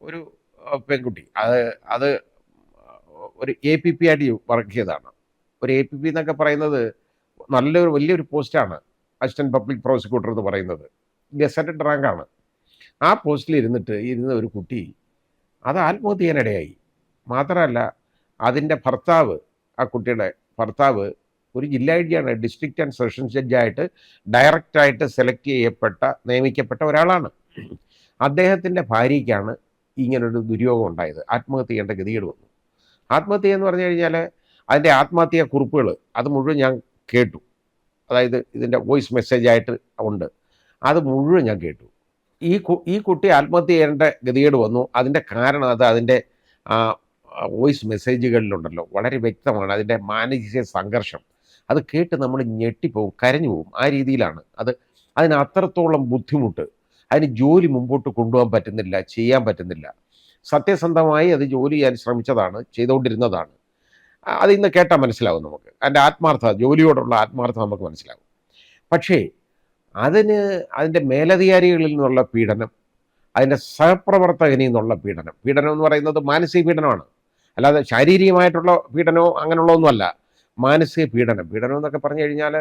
ഒരു പെൺകുട്ടി അത് അത് ഒരു APP ആയിട്ട് വർക്ക് ചെയ്തതാണ്. ഒരു APP എന്നൊക്കെ പറയുന്നത് നല്ലൊരു വലിയൊരു പോസ്റ്റാണ്. അസിസ്റ്റന്റ് പബ്ലിക് പ്രോസിക്യൂട്ടർ എന്ന് പറയുന്നത്. ഗസറ്റഡ് റാങ്കാണ്. ആ പോസ്റ്റിൽ ഇരുന്ന ഒരു കുട്ടി അത് ആത്മഹത്യ ചെയ്യാനിടയായി. മാത്രമല്ല അതിൻ്റെ ഭർത്താവ്, ആ കുട്ടിയുടെ ഭർത്താവ് ഒരു ജില്ലാ ജഡ്ജിയാണ്. ഡിസ്ട്രിക്റ്റ് ആൻഡ് സെഷൻസ് ജഡ്ജായിട്ട് ഡയറക്റ്റായിട്ട് നിയമിക്കപ്പെട്ട ഒരാളാണ്. അദ്ദേഹത്തിൻ്റെ ഭാര്യയ്ക്കാണ് ഇങ്ങനൊരു ദുര്യോഗം ഉണ്ടായത്. ആത്മഹത്യ ചെയ്യേണ്ട ഗതികേട് വന്നു. ആത്മഹത്യ എന്ന് പറഞ്ഞു കഴിഞ്ഞാൽ അതിൻ്റെ ആത്മഹത്യാ കുറിപ്പുകൾ അത് മുഴുവൻ ഞാൻ കേട്ടു. അതായത് ഇതിൻ്റെ വോയിസ് മെസ്സേജായിട്ട് ഉണ്ട്. അത് മുഴുവൻ ഞാൻ കേട്ടു. ഈ കുട്ടി ആത്മഹത്യ ചെയ്യേണ്ട ഗതികേട് വന്നു. അതിൻ്റെ കാരണം അതിൻ്റെ വോയിസ് മെസ്സേജുകളിലുണ്ടല്ലോ, വളരെ വ്യക്തമാണ് അതിൻ്റെ മാനസിക സംഘർഷം. അത് കേട്ട് നമ്മൾ ഞെട്ടിപ്പോവും, കരഞ്ഞു പോവും. ആ രീതിയിലാണ് അതിന് അത്രത്തോളം ബുദ്ധിമുട്ട്. അതിന് ജോലി മുമ്പോട്ട് കൊണ്ടുപോകാൻ പറ്റുന്നില്ല, ചെയ്യാൻ പറ്റുന്നില്ല. സത്യസന്ധമായി അത് ജോലി ചെയ്യാൻ ശ്രമിച്ചതാണ്, ചെയ്തുകൊണ്ടിരുന്നതാണ്. അത് ഇന്ന് കേട്ടാൽ മനസ്സിലാവും നമുക്ക്. അതിൻ്റെ ആത്മാർത്ഥത, ജോലിയോടുള്ള ആത്മാർത്ഥത നമുക്ക് മനസ്സിലാവും. പക്ഷേ അതിൻ്റെ മേലധികാരികളിൽ നിന്നുള്ള പീഡനം, അതിൻ്റെ സഹപ്രവർത്തകനിൽ നിന്നുള്ള പീഡനം എന്ന് പറയുന്നത് മാനസിക പീഡനമാണ്. അല്ലാതെ ശാരീരികമായിട്ടുള്ള പീഡനമോ അങ്ങനെയുള്ളതൊന്നുമല്ല. മാനസിക പീഡനം എന്നൊക്കെ പറഞ്ഞു കഴിഞ്ഞാൽ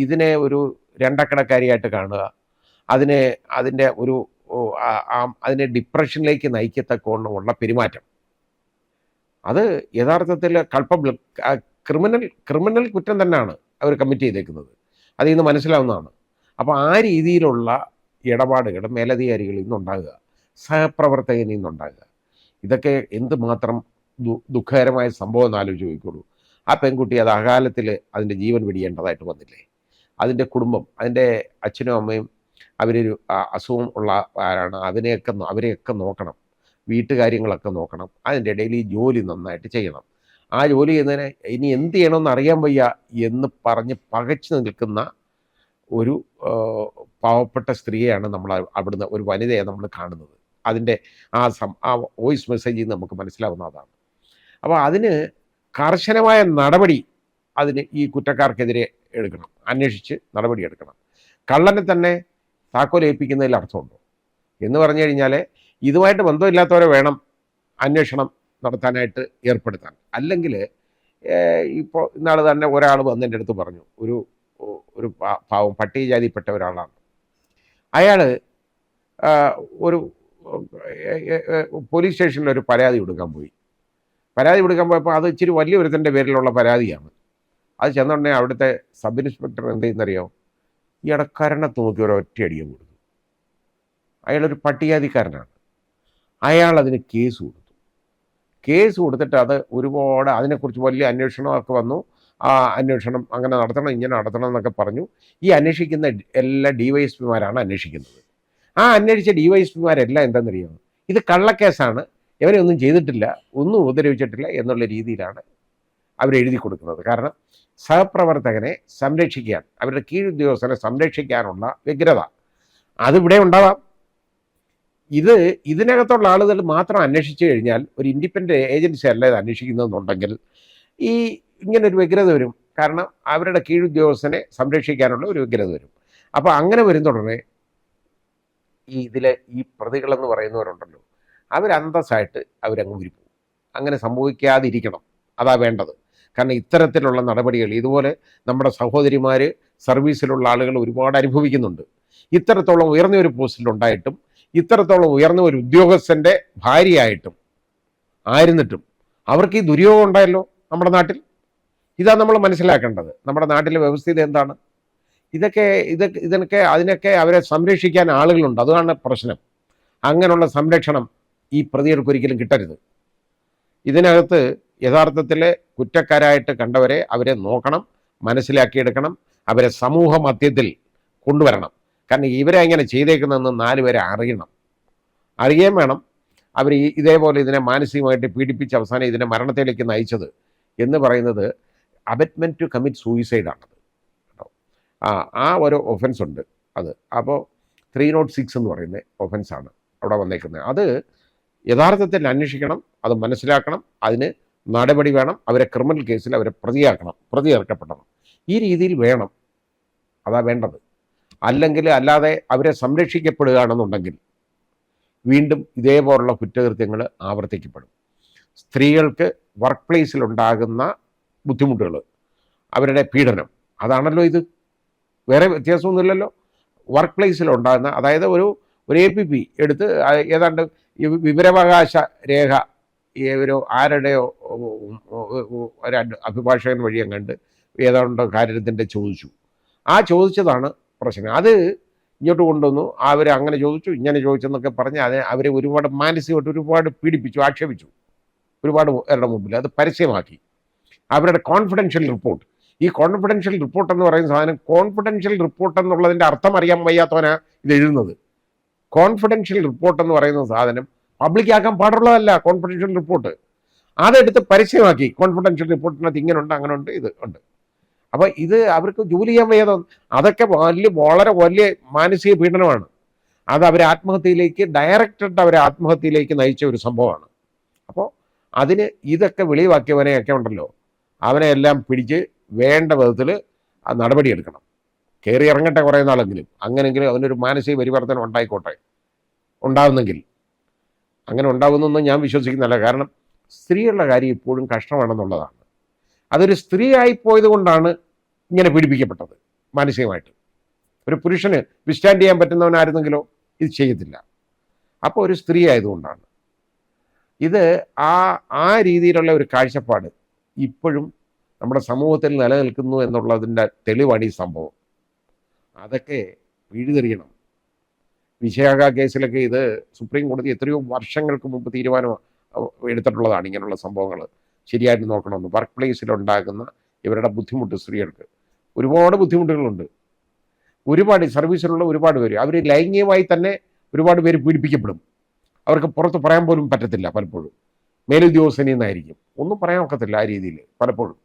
ഇതിനെ ഒരു രണ്ടക്കടക്കാരിയായിട്ട് കാണുക, അതിനെ ഡിപ്രഷനിലേക്ക് നയിക്കത്തക്കവണ്ണമുള്ള പെരുമാറ്റം. അത് യഥാർത്ഥത്തിൽ ക്രിമിനൽ കുറ്റം തന്നെയാണ് അവർ കമ്മിറ്റ് ചെയ്തേക്കുന്നത്. അതിൽ നിന്ന് മനസ്സിലാവുന്നതാണ്. അപ്പോൾ ആ രീതിയിലുള്ള ഇടപാടുകൾ മേലധികാരികളിൽ നിന്നുണ്ടാകുക, സഹപ്രവർത്തകനിൽ നിന്നുണ്ടാകുക, ഇതൊക്കെ എന്തുമാത്രം ദുഃഖകരമായ സംഭവം എന്ന് ആലോചിച്ച് നോക്കിക്കോളൂ. ആ പെൺകുട്ടി അത് അകാലത്തിൽ അതിൻ്റെ ജീവൻ വെടിയേണ്ടതായിട്ട് വന്നില്ലേ. അതിൻ്റെ കുടുംബം, അതിൻ്റെ അച്ഛനും അമ്മയും അവരൊരു അസുഖം ഉള്ള ആരാണ്. അവരെയൊക്കെ നോക്കണം, വീട്ടുകാര്യങ്ങളൊക്കെ നോക്കണം. അതിൻ്റെ ഇടയിൽ ഈ ജോലി നന്നായിട്ട് ചെയ്യണം. ആ ജോലി ചെയ്യുന്നതിന് ഇനി എന്ത് ചെയ്യണമെന്ന് അറിയാൻ വയ്യ എന്ന് പറഞ്ഞ് പകച്ചു നിൽക്കുന്ന ഒരു പാവപ്പെട്ട സ്ത്രീയെയാണ് നമ്മൾ അവിടുന്ന്, ഒരു വനിതയെ നമ്മൾ കാണുന്നത്. അതിൻ്റെ ആ വോയിസ് മെസ്സേജിൽ നിന്ന് നമുക്ക് മനസ്സിലാവുന്ന അതാണ്. അപ്പോൾ അതിന് കർശനമായ നടപടി ഈ കുറ്റക്കാർക്കെതിരെ എടുക്കണം, അന്വേഷിച്ച് നടപടി എടുക്കണം. കള്ളനെ തന്നെ താക്കോൽ ഏൽപ്പിക്കുന്നതിൽ അർത്ഥമുണ്ടോ എന്ന് പറഞ്ഞു കഴിഞ്ഞാൽ ഇതുമായിട്ട് ബന്ധമില്ലാത്തവരെ വേണം അന്വേഷണം നടത്താനായിട്ട് ഏർപ്പെടുത്താൻ. അല്ലെങ്കിൽ ഇപ്പോൾ ഇന്നാൾ തന്നെ ഒരാൾ വന്ന് എൻ്റെ അടുത്ത് പറഞ്ഞു, ഒരു പാവം പട്ടികജാതിയിൽപ്പെട്ട ഒരാളാണ്. അയാൾ ഒരു പോലീസ് സ്റ്റേഷനിൽ ഒരു പരാതി കൊടുക്കാൻ പോയപ്പോൾ അത് ഇച്ചിരി വലിയ ഒരുത്തൻ്റെ പേരിലുള്ള പരാതിയാണ്. അത് ചെന്നുണ്ടെങ്കിൽ അവിടുത്തെ സബ് ഇൻസ്പെക്ടർ എന്ത് ചെയ്യുന്നറിയോ, ഈ ഇടക്കാരനത്ത് നോക്കി ഒരൊറ്റയടിയും കൊടുത്തു. അയാളൊരു പട്ടികജാതിക്കാരനാണ്. അയാൾ അതിന് കേസ് കൊടുത്തിട്ട് അത് ഒരുപാട് അതിനെക്കുറിച്ച് വലിയ അന്വേഷണമൊക്കെ വന്നു. ആ അന്വേഷണം അങ്ങനെ നടത്തണം, ഇങ്ങനെ നടത്തണം എന്നൊക്കെ പറഞ്ഞു. ഈ അന്വേഷിക്കുന്ന എല്ലാ DYSPമാരാണ് അന്വേഷിക്കുന്നത്. ആ അന്വേഷിച്ച DYSPമാരെല്ലാം എന്താണെന്നറിയാമോ, ഇത് കള്ളക്കേസാണ്, ഇവനെ ഒന്നും ചെയ്തിട്ടില്ല, ഒന്നും ഉപദ്രവിച്ചിട്ടില്ല എന്നുള്ള രീതിയിലാണ് അവരെഴുതി കൊടുക്കുന്നത്. കാരണം സഹപ്രവർത്തകനെ സംരക്ഷിക്കാൻ, അവരുടെ കീഴുദ്യോഗസ്ഥനെ സംരക്ഷിക്കാനുള്ള വ്യഗ്രത അതിവിടെ ഉണ്ടാവാം. ഇതിനകത്തുള്ള ആളുകൾ മാത്രം അന്വേഷിച്ചു കഴിഞ്ഞാൽ, ഒരു ഇൻഡിപെൻഡൻറ്റ് ഏജൻസി അല്ല ഇത് അന്വേഷിക്കുന്നതെന്നുണ്ടെങ്കിൽ ഇങ്ങനൊരു വ്യഗ്രത വരും. കാരണം അവരുടെ കീഴുദ്യോഗസ്ഥനെ സംരക്ഷിക്കാനുള്ള ഒരു വ്യഗ്രത വരും. അപ്പോൾ അങ്ങനെ വരും തുടർന്ന് ഈ പ്രതികളെന്ന് പറയുന്നവരുണ്ടല്ലോ, അവരന്തസ്സായിട്ട് അവരങ്ങ് ഉരിപ്പോവും. അങ്ങനെ സംഭവിക്കാതിരിക്കണം, അതാ വേണ്ടത്. കാരണം ഇത്തരത്തിലുള്ള നടപടികൾ ഇതുപോലെ നമ്മുടെ സഹോദരിമാർ, സർവീസിലുള്ള ആളുകൾ ഒരുപാട് അനുഭവിക്കുന്നുണ്ട്. ഇത്തരത്തോളം ഉയർന്ന ഒരു പോസ്റ്റിലുണ്ടായിട്ടും, ഇത്തരത്തോളം ഉയർന്ന ഒരു ഉദ്യോഗസ്ഥൻ്റെ ഭാര്യയായിട്ടും ആയിരുന്നിട്ടും അവർക്ക് ഈ ദുര്യോഗം ഉണ്ടായല്ലോ നമ്മുടെ നാട്ടിൽ. ഇതാണ് നമ്മൾ മനസ്സിലാക്കേണ്ടത്. നമ്മുടെ നാട്ടിലെ വ്യവസ്ഥിതി എന്താണ്? അതിനൊക്കെ അവരെ സംരക്ഷിക്കാൻ ആളുകളുണ്ട്. അതാണ് പ്രശ്നം. അങ്ങനെയുള്ള സംരക്ഷണം ഈ പ്രതികൾക്ക് ഒരിക്കലും കിട്ടരുത്. ഇതിനകത്ത് യഥാർത്ഥത്തിൽ കുറ്റക്കാരായിട്ട് കണ്ടവരെ അവരെ നോക്കണം, മനസ്സിലാക്കിയെടുക്കണം, അവരെ സമൂഹ മധ്യത്തിൽ കൊണ്ടുവരണം. കാരണം ഇവരെ എങ്ങനെ ചെയ്തേക്കുന്നതെന്ന് 4 പേരെ അറിയുകയും വേണം. അവർ ഇതേപോലെ ഇതിനെ മാനസികമായിട്ട് പീഡിപ്പിച്ച് അവസാനം ഇതിനെ മരണത്തിലേക്ക് നയിച്ചത് എന്ന് പറയുന്നത് അബറ്റ്മെൻറ്റ് ടു കമ്മിറ്റ് സൂയിസൈഡാണത് കേട്ടോ. ആ ഒരു ഒഫൻസ് ഉണ്ട് അത്. അപ്പോൾ 306 എന്ന് പറയുന്ന ഒഫൻസാണ് അവിടെ വന്നേക്കുന്നത്. അത് യഥാർത്ഥത്തിൽ അന്വേഷിക്കണം, അത് മനസ്സിലാക്കണം, അതിന് നടപടി വേണം. അവരെ ക്രിമിനൽ കേസിൽ അവരെ പ്രതി ചേർക്കപ്പെടണം. ഈ രീതിയിൽ വേണം, അതാ വേണ്ടത്. അല്ലാതെ അവരെ സംരക്ഷിക്കപ്പെടുകയാണെന്നുണ്ടെങ്കിൽ വീണ്ടും ഇതേപോലുള്ള കുറ്റകൃത്യങ്ങൾ ആവർത്തിക്കപ്പെടും. സ്ത്രീകൾക്ക് വർക്ക് പ്ലേസിലുണ്ടാകുന്ന ബുദ്ധിമുട്ടുകൾ, അവരുടെ പീഡനം, അതാണല്ലോ ഇത്. വേറെ വ്യത്യാസമൊന്നുമില്ലല്ലോ. വർക്ക് പ്ലേസിലുണ്ടാകുന്ന, അതായത് ഒരു APP എടുത്ത് ഏതാണ്ട് വിവരാവകാശ രേഖ ഒരു ആരുടെയോ ഒരു അഭിഭാഷകൻ വഴിയും കണ്ട് ഏതാണ്ട് കാര്യത്തിൻ്റെ ചോദിച്ചു. ആ ചോദിച്ചതാണ് പ്രശ്നം. അത് ഇങ്ങോട്ട് കൊണ്ടുവന്നു, അവർ അങ്ങനെ ചോദിച്ചു ഇങ്ങനെ ചോദിച്ചെന്നൊക്കെ പറഞ്ഞ് അവരെ ഒരുപാട് മാനസികമായിട്ട് ഒരുപാട് പീഡിപ്പിച്ചു, ആക്ഷേപിച്ചു ഒരുപാട് പേരുടെ മുമ്പിൽ. അത് പരസ്യമാക്കി. അവരുടെ കോൺഫിഡൻഷ്യൽ റിപ്പോർട്ട്, ഈ കോൺഫിഡൻഷ്യൽ റിപ്പോർട്ട് എന്ന് പറയുന്ന സാധനം, കോൺഫിഡൻഷ്യൽ റിപ്പോർട്ട് എന്നുള്ളതിൻ്റെ അർത്ഥം അറിയാൻ വയ്യാത്തവനാ ഇത് എഴുതുന്നത്. കോൺഫിഡൻഷ്യൽ റിപ്പോർട്ട് എന്ന് പറയുന്ന സാധനം പബ്ലിക്കാക്കാൻ പാടുള്ളതല്ല. കോൺഫിഡൻഷ്യൽ റിപ്പോർട്ട് അതെടുത്ത് പരസ്യമാക്കി. കോൺഫിഡൻഷ്യൽ റിപ്പോർട്ടിനകത്ത് ഇങ്ങനെ ഉണ്ട്, അങ്ങനെ ഉണ്ട്, ഇത് ഉണ്ട്. അപ്പോൾ ഇത് അവർക്ക് ജോലി ചെയ്യാൻ വയ്യാതെ, അതൊക്കെ വളരെ വലിയ മാനസിക പീഡനമാണ്. അത് അവരെ ആത്മഹത്യയിലേക്ക്, ഡയറക്റ്റായിട്ട് അവരെ ആത്മഹത്യയിലേക്ക് നയിച്ച ഒരു സംഭവമാണ്. അപ്പോൾ അതിന് ഇതൊക്കെ വെളിവാക്കിയവനെയൊക്കെ ഉണ്ടല്ലോ, അവനെ എല്ലാം പിടിച്ച് വേണ്ട വിധത്തിൽ നടപടിയെടുക്കണം. കയറി ഇറങ്ങട്ടെ കുറേ നാളെങ്കിലും, അങ്ങനെങ്കിലും അവനൊരു മാനസിക പരിവർത്തനം ഉണ്ടായിക്കോട്ടെ. ഉണ്ടാകുന്നെങ്കിൽ, അങ്ങനെ ഉണ്ടാകുന്നൊന്നും ഞാൻ വിശ്വസിക്കുന്നില്ല. കാരണം സ്ത്രീകളുടെ കാര്യം ഇപ്പോഴും കഷ്ടമാണെന്നുള്ളതാണ്. അതൊരു സ്ത്രീ ആയിപ്പോയത് കൊണ്ടാണ് ഇങ്ങനെ പീഡിപ്പിക്കപ്പെട്ടത് മാനസികമായിട്ട്. ഒരു പുരുഷന് വിസ്റ്റാൻഡ് ചെയ്യാൻ പറ്റുന്നവനായിരുന്നെങ്കിലോ ഇത് ചെയ്യത്തില്ല. അപ്പോൾ ഒരു സ്ത്രീ ആയതുകൊണ്ടാണ് ഇത്. ആ രീതിയിലുള്ള ഒരു കാഴ്ചപ്പാട് ഇപ്പോഴും നമ്മുടെ സമൂഹത്തിൽ നിലനിൽക്കുന്നു എന്നുള്ളതിൻ്റെ തെളിവാണ് ഈ സംഭവം. അതൊക്കെ പിഴുതെറിയണം. വിശാഖ കേസിലൊക്കെ ഇത് സുപ്രീം കോടതി എത്രയോ വർഷങ്ങൾക്ക് മുമ്പ് തീരുമാനം എടുത്തിട്ടുള്ളതാണ്. ഇങ്ങനെയുള്ള സംഭവങ്ങൾ ശരിയായിട്ട് നോക്കണമെന്ന്. വർക്ക് പ്ലേസിലുണ്ടാകുന്ന ഇവരുടെ ബുദ്ധിമുട്ട്, സ്ത്രീകൾക്ക് ഒരുപാട് ബുദ്ധിമുട്ടുകളുണ്ട്. ഒരുപാട് സർവീസിലുള്ള ഒരുപാട് പേര് അവർ ലൈംഗികമായി തന്നെ ഒരുപാട് പേര് പീഡിപ്പിക്കപ്പെടും. അവർക്ക് പുറത്ത് പറയാൻ പോലും പറ്റത്തില്ല. പലപ്പോഴും മേലുദ്യോഗസ്ഥനിൽ നിന്നായിരിക്കും. ഒന്നും പറയാൻ ഒക്കത്തില്ല. ആ രീതിയിൽ പലപ്പോഴും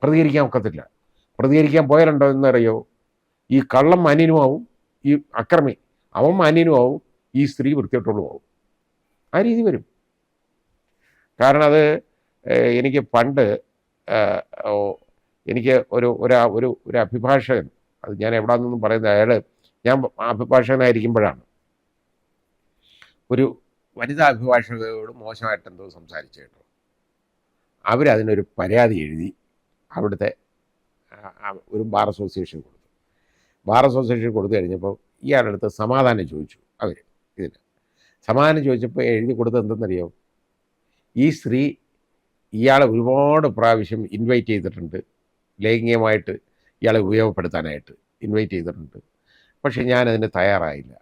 പ്രതികരിക്കാൻ ഒക്കത്തില്ല. പ്രതികരിക്കാൻ പോയാലുണ്ടോ എന്നറിയോ, ഈ കള്ളം മാന്യനുമാവും, ഈ അക്രമി അവൻ മാന്യനുമാവും, ഈ സ്ത്രീ വൃത്തികെട്ടുള്ളതുമാവും. ആ രീതി വരും. കാരണം അത് എനിക്ക് പണ്ട് എനിക്ക് ഒരു അഭിഭാഷകൻ, അത് ഞാൻ എവിടാന്നൊന്നും പറയുന്നത്, അയാൾ, ഞാൻ അഭിഭാഷകനായിരിക്കുമ്പോഴാണ് ഒരു വനിതാ അഭിഭാഷകരോട് മോശമായിട്ട് എന്തോ സംസാരിച്ചു കേട്ടോ. അവരതിനൊരു പരാതി എഴുതി അവിടുത്തെ ഒരു ബാർ അസോസിയേഷൻ കൊടുത്തു. ബാർ അസോസിയേഷൻ കൊടുത്തു കഴിഞ്ഞപ്പോൾ ഇയാളുടെ അടുത്ത് സമാധാനം ചോദിച്ചു. അവർ ഇതിന് സമാധാനം ചോദിച്ചപ്പോൾ എഴുതി കൊടുത്തത് എന്തെന്നറിയോ, ഈ സ്ത്രീ ഇയാളെ ഒരുപാട് പ്രാവശ്യം ഇൻവൈറ്റ് ചെയ്തിട്ടുണ്ട്, ലൈംഗികമായിട്ട് ഇയാളെ ഉപയോഗപ്പെടുത്താനായിട്ട് ഇൻവൈറ്റ് ചെയ്തിട്ടുണ്ട്, പക്ഷെ ഞാനതിന് തയ്യാറായില്ല,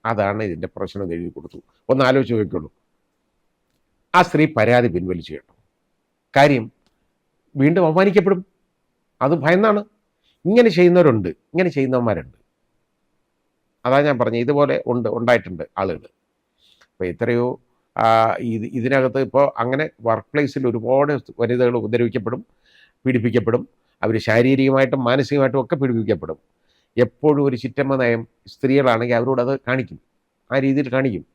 അതാണ് ഇതിൻ്റെ പ്രശ്നം എന്ന് എഴുതി കൊടുത്തു. ഒന്ന് ആലോചിച്ച് നോക്കിക്കോളൂ. ആ സ്ത്രീ പരാതി പിൻവലിച്ചു കേട്ടോ. കാര്യം വീണ്ടും അവമാനിക്കപ്പെടും. അത് ഭയന്നാണ്. ഇങ്ങനെ ചെയ്യുന്നവരുണ്ട്, ഇങ്ങനെ ചെയ്യുന്നവന്മാരുണ്ട്. അതാ ഞാൻ പറഞ്ഞത്, ഇതുപോലെ ഉണ്ടായിട്ടുണ്ട് ആളുകൾ. അപ്പോൾ എത്രയോ ഇതിനകത്ത് ഇപ്പോൾ അങ്ങനെ വർക്ക് പ്ലേസിൽ ഒരുപാട് വനിതകൾ ഉപദ്രവിക്കപ്പെടും, പീഡിപ്പിക്കപ്പെടും. അവർ ശാരീരികമായിട്ടും മാനസികമായിട്ടും ഒക്കെ പീഡിപ്പിക്കപ്പെടും. എപ്പോഴും ഒരു ചിറ്റമ്മ നയം സ്ത്രീകളാണെങ്കിൽ അവരോട് അത് കാണിക്കും, ആ രീതിയിൽ കാണിക്കും.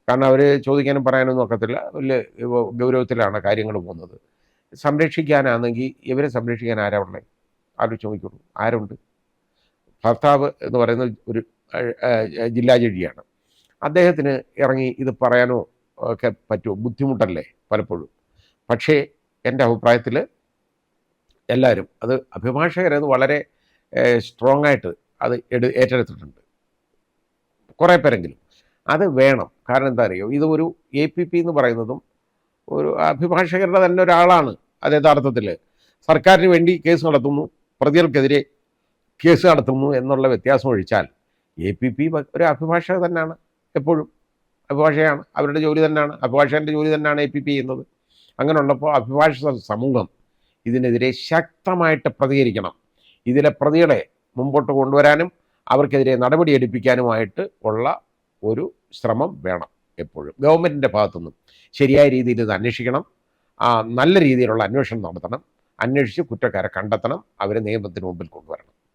കാരണം അവർ ചോദിക്കാനും പറയാനൊന്നും ഒക്കത്തില്ല. വലിയ ഗൗരവത്തിലാണ് കാര്യങ്ങൾ പോകുന്നത്. സംരക്ഷിക്കാനാണെങ്കിൽ ഇവരെ സംരക്ഷിക്കാൻ ആരാ ഉള്ളത്? ആലോചിച്ച് നോക്കിക്കോളൂ. ആരുണ്ട്? ഭർത്താവ് എന്ന് പറയുന്നത് ഒരു ജില്ലാ ജഡ്ജിയാണ്. അദ്ദേഹത്തിന് ഇറങ്ങി ഇത് പറയാനോ ഒക്കെ പറ്റുമോ? ബുദ്ധിമുട്ടല്ലേ പലപ്പോഴും. പക്ഷേ എൻ്റെ അഭിപ്രായത്തിൽ എല്ലാവരും അത് അഭിഭാഷകരത് വളരെ സ്ട്രോങ് ആയിട്ട് അത് ഏറ്റെടുത്തിട്ടുണ്ട്, കുറേ പേരെങ്കിലും. അത് വേണം. കാരണം എന്താ അറിയോ, ഇത് ഒരു APP എന്ന് പറയുന്നതും ഒരു അഭിഭാഷകരുടെ തന്നെ ഒരാളാണ്. അത് യഥാർത്ഥത്തിൽ സർക്കാരിന് വേണ്ടി കേസ് നടത്തുന്നു, പ്രതികൾക്കെതിരെ കേസ് നടത്തുന്നു എന്നുള്ള വ്യത്യാസം ഒഴിച്ചാൽ APP ഒരു അഭിഭാഷക തന്നെയാണ്. എപ്പോഴും അഭിഭാഷകയാണ്, അവരുടെ ജോലി തന്നെയാണ്, അഭിഭാഷകൻ്റെ ജോലി തന്നെയാണ് APP ചെയ്യുന്നത്. അങ്ങനെ ഉള്ളപ്പോൾ അഭിഭാഷക സമൂഹം ഇതിനെതിരെ ശക്തമായിട്ട് പ്രതികരിക്കണം. ഇതിലെ പ്രതികളെ മുമ്പോട്ട് കൊണ്ടുവരാനും അവർക്കെതിരെ നടപടിയെടുപ്പിക്കാനുമായിട്ട് ഉള്ള ഒരു ശ്രമം വേണം എപ്പോഴും. ഗവൺമെൻറ്റിൻ്റെ ഭാഗത്തുനിന്നും ശരിയായ രീതിയിൽ ഇത് അന്വേഷിക്കണം. നല്ല രീതിയിലുള്ള അന്വേഷണം നടത്തണം. അന്വേഷിച്ച് കുറ്റക്കാരെ കണ്ടെത്തണം. അവരെ നിയമത്തിന് മുമ്പിൽ കൊണ്ടുവരണം.